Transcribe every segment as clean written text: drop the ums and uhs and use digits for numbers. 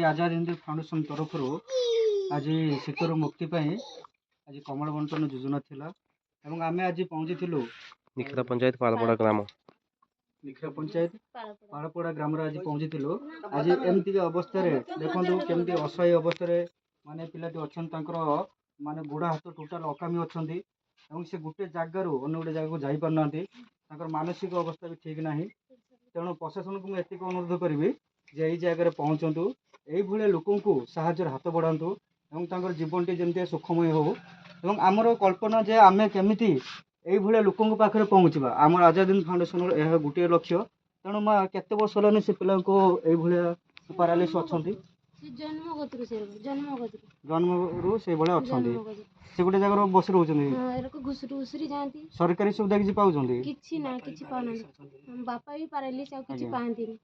Azad Hind foundation तरफ आज शीतर मुक्ति आज कमल बंटन योजना थिला एवं आमे आज पहुंची निखरा पंचायत पालपड़ा ग्राम निखरा पंचायत पालपड़ा ग्राम आज पहुंची आज एमती अवस्था देखो केमती असहाय अवस्था माने पिलाटी अच्छा माने गोड़ा हाथ टोटाल अकामी अच्छा से गोटे जगार अन्य गोटे जगह जाई पार मानसिक अवस्था भी ठीक ना तेणु प्रशासन को मुझे अनुरोध करी जे यही जगह पहुँचतु ये लोक साहाଯ୍ୟ हाथ बढ़ातु और जीवन टी जमी सुखमय हो आमर कल्पना जे आम केमी ये लोक पाखे पहुँचवा आम आजाद हिंद फाउंडेशन यह गोटे लक्ष्य तेणु माँ केत वर्ष है से पिला ये पारालिस अच्छा जन्म से अच्छा से गोटे जगह बस रोचे सरकारी सुविधा किसी बापा भी पारालिस पाती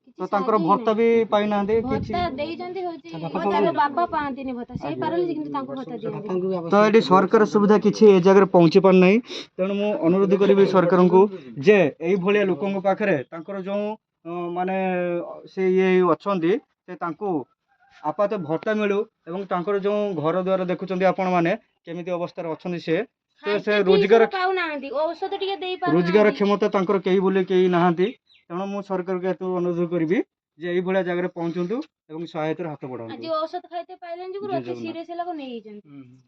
तो तांकर भत्ता भी पाई ना बापा पाती भत्ता से पारालिस भत्ता तो ये सरकार सुविधा किसी जगह पहुँची पार ना तेणु मु अनुरोध करी सरकार को जे यही लोकों पाखे जो माने से ये अच्छा आपात भत्ता मिलू एवं जो घर द्वार देखुं आपण मैंने केमी अवस्था अच्छा से तो से रोजगार क्षमता कहीं बोले कहीं ना तेणु मु सरकार को अनुरोध करी जे यही जगह पहुंचतु सहायता हाथ बढ़ा।